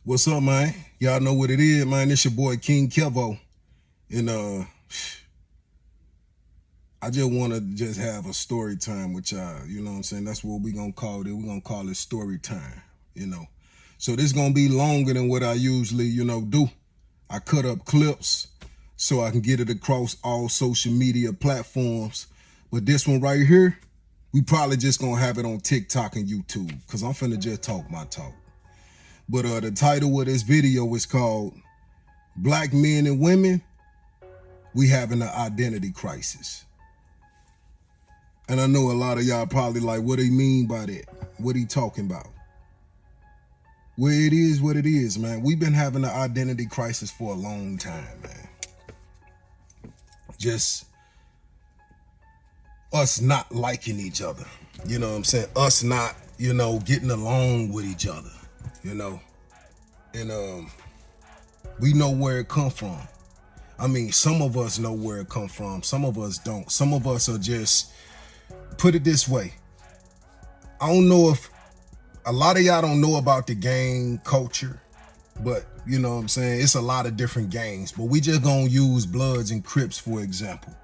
What's up, man? Y'all know what it is, man. It's your boy King Kevo. And I just wanna just have a story time with y'all. You know what I'm saying? That's what we gonna call it. We're gonna call it story time, you know. So this gonna be longer than what I usually, do. I cut up clips so I can get it across all social media platforms. But this one right here, we probably just gonna have it on TikTok and YouTube, cause I'm finna just talk my talk. But the title of this video is called Black Men and Women, We Having an Identity Crisis. And I know a lot of y'all probably like, what do he mean by that? What he talking about? Well, it is what it is, man. We've been having an identity crisis for a long time, man. Just us not liking each other. You know what I'm saying? Us not, getting along with each other, And we know where it come from. I mean, some of us know where it come from. Some of us don't. Some of us are just, put it this way. I don't know if a lot of y'all don't know about the gang culture, but you know what I'm saying? It's a lot of different gangs, but we just gonna use Bloods and Crips, for example.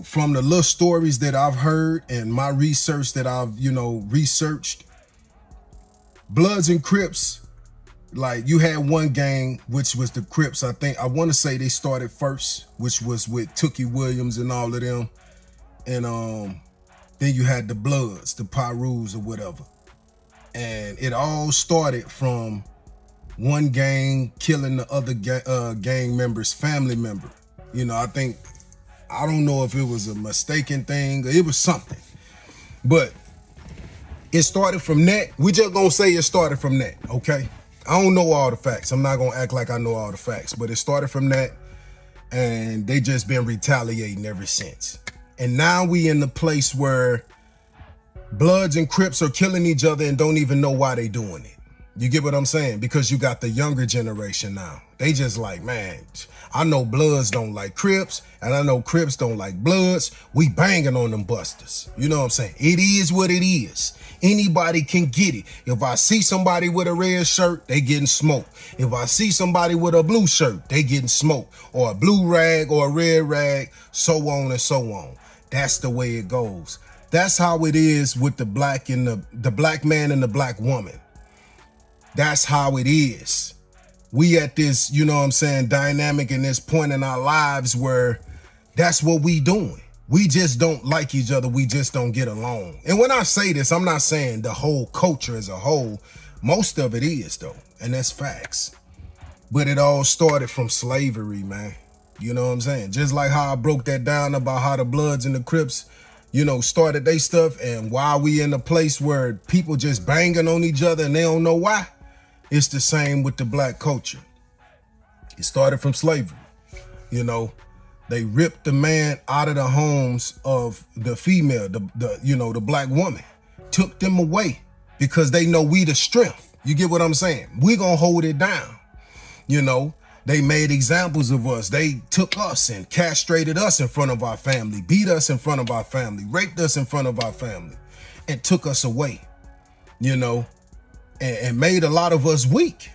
From the little stories that I've heard and my research that I've, researched, Bloods and Crips, like you had one gang, which was the Crips. I want to say they started first, which was with Tookie Williams and all of them. And then you had the Bloods, the Pyrus or whatever. And it all started from one gang killing the other gang member's family member. I don't know if it was a mistaken thing or it was something. But it started from that. We just gonna say it started from that, okay? I don't know all the facts. I'm not gonna act like I know all the facts, but it started from that, and they just been retaliating ever since. And now we in the place where Bloods and Crips are killing each other and don't even know why they doing it. You get what I'm saying? Because you got the younger generation now. They just like, man, I know Bloods don't like Crips, and I know Crips don't like Bloods. We banging on them busters. You know what I'm saying? It is what it is. Anybody can get it. If I see somebody with a red shirt, they getting smoked. If I see somebody with a blue shirt, they getting smoked. Or a blue rag or a red rag, so on and so on. That's the way it goes. That's how it is with the black and the black man and the black woman. That's how it is. We at this, dynamic in this point in our lives where that's what we doing. We just don't like each other. We just don't get along. And when I say this, I'm not saying the whole culture as a whole. Most of it is though, and that's facts. But it all started from slavery, man. You know what I'm saying? Just like how I broke that down about how the Bloods and the Crips, started their stuff, and why we in a place where people just banging on each other and they don't know why. It's the same with the black culture. It started from slavery. They ripped the man out of the homes of the female, the black woman, took them away because they know we the strength. You get what I'm saying? We gonna hold it down. They made examples of us. They took us and castrated us in front of our family, beat us in front of our family, raped us in front of our family, and took us away, and made a lot of us weak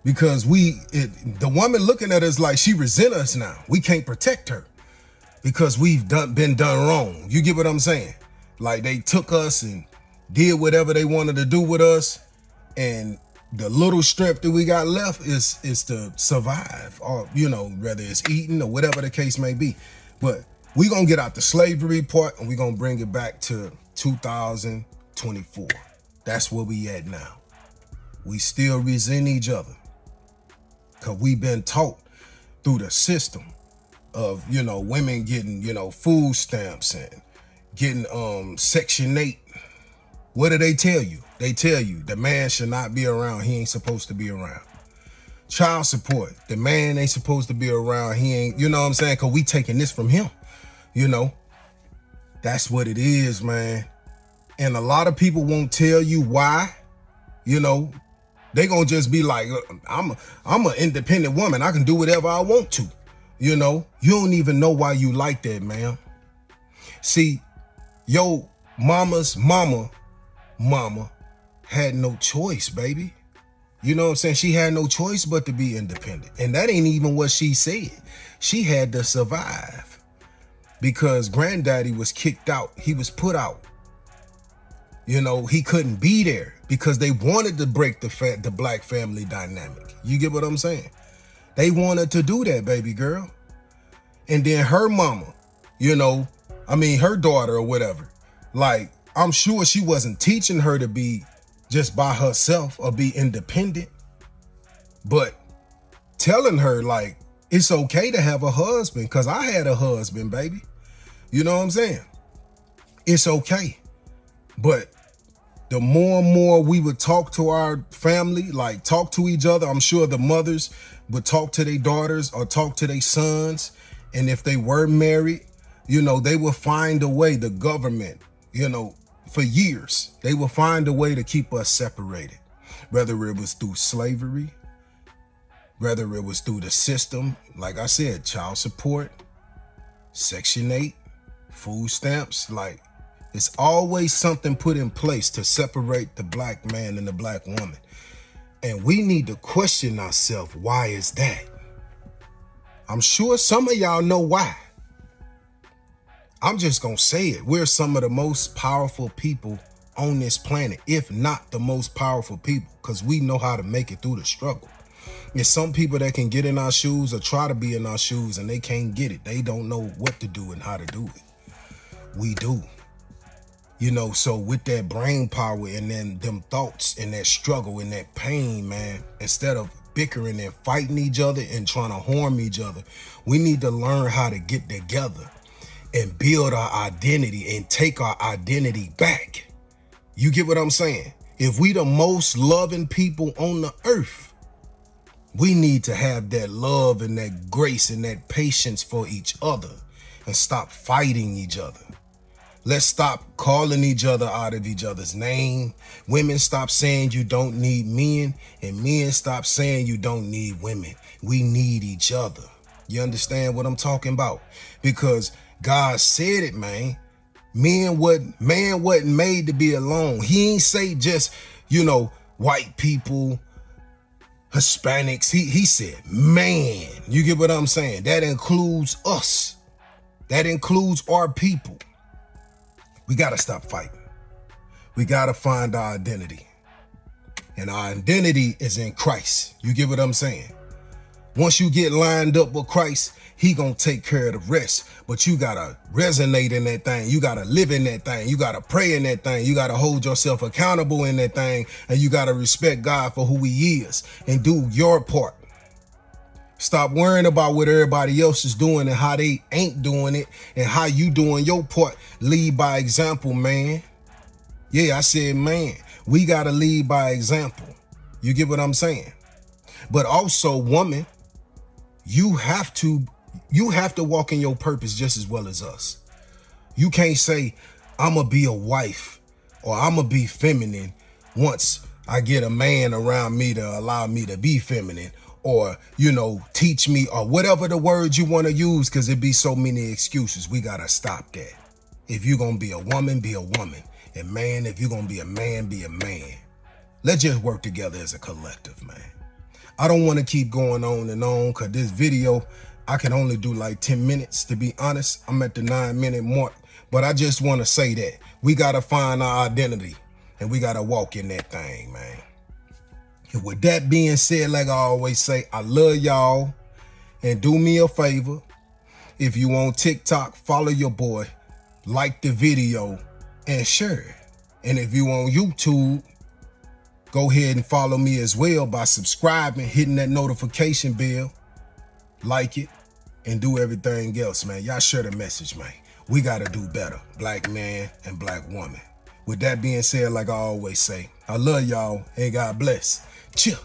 because the woman looking at us like she resent us now. We can't protect her because we've been done wrong. You get what I'm saying? Like they took us and did whatever they wanted to do with us, and the little strength that we got left is to survive, or whether it's eating or whatever the case may be. But we gonna get out the slavery part and we gonna bring it back to 2024. That's where we at now. We still resent each other because we've been taught through the system of women getting food stamps and getting Section 8. What do they tell you? They tell you the man should not be around. He ain't supposed to be around. Child support. The man ain't supposed to be around. He ain't, you know what I'm saying? Because we taking this from him. That's what it is, man. And a lot of people won't tell you why. They gonna just be like, I'm an independent woman. I can do whatever I want to. You don't even know why you like that, man. See, yo mama's mama had no choice, baby. You know what I'm saying? She had no choice but to be independent. And that ain't even what she said. She had to survive because granddaddy was kicked out. He was put out. You know, he couldn't be there because they wanted to break the black family dynamic. You get what I'm saying? They wanted to do that, baby girl. And then her mama, you know, I mean, her daughter or whatever, like, I'm sure she wasn't teaching her to be just by herself or be independent, but telling her, like, it's okay to have a husband, because I had a husband, baby. You know what I'm saying? It's okay. But the more and more we would talk to our family, like talk to each other, I'm sure the mothers would talk to their daughters or talk to their sons. And if they were married, you know, they would find a way, the government, you know, for years, they would find a way to keep us separated, whether it was through slavery, whether it was through the system, like I said, child support, Section 8, food stamps, like it's always something put in place to separate the black man and the black woman. And we need to question ourselves, why is that? I'm sure some of y'all know why. I'm just gonna say it. We're some of the most powerful people on this planet, if not the most powerful people, because we know how to make it through the struggle. There's some people that can get in our shoes or try to be in our shoes and they can't get it. They don't know what to do and how to do it. We do. You know, so with that brain power and then them thoughts and that struggle and that pain, man, instead of bickering and fighting each other and trying to harm each other, we need to learn how to get together and build our identity and take our identity back. You get what I'm saying? If we the most loving people on the earth, we need to have that love and that grace and that patience for each other and stop fighting each other. Let's stop calling each other out of each other's name. Women stop saying you don't need men, and men stop saying you don't need women. We need each other. You understand what I'm talking about? Because God said it, man. Man wasn't made to be alone. He ain't say just, you know, white people, Hispanics. He said, man. You get what I'm saying? That includes us. That includes our people. We got to stop fighting. We got to find our identity. And our identity is in Christ. You get what I'm saying? Once you get lined up with Christ, he gonna take care of the rest. But you gotta resonate in that thing. You gotta live in that thing. You gotta pray in that thing. You gotta hold yourself accountable in that thing. And you gotta respect God for who he is and do your part. Stop worrying about what everybody else is doing and how they ain't doing it and how you doing your part. Lead by example, man. Yeah, I said, man, we gotta lead by example. You get what I'm saying? But also, woman, you have to walk in your purpose just as well as us. You can't say, I'm gonna be a wife or I'm gonna be feminine once I get a man around me to allow me to be feminine, or, you know, teach me, or whatever the words you want to use, because it be so many excuses. We gotta stop that. If you're gonna be a woman, be a woman. And man, if you're gonna be a man, be a man. Let's just work together as a collective, man. I don't want to keep going on and on, because this video, I can only do like 10 minutes, to be honest. I'm at the 9-minute mark. But I just want to say that we got to find our identity and we got to walk in that thing, man. And with that being said, like I always say, I love y'all. And do me a favor. If you on TikTok, follow your boy, like the video, and share it. And if you on YouTube, go ahead and follow me as well by subscribing, hitting that notification bell, like it, and do everything else, man. Y'all share the message, man. We got to do better, black man and black woman. With that being said, like I always say, I love y'all and God bless. Chill.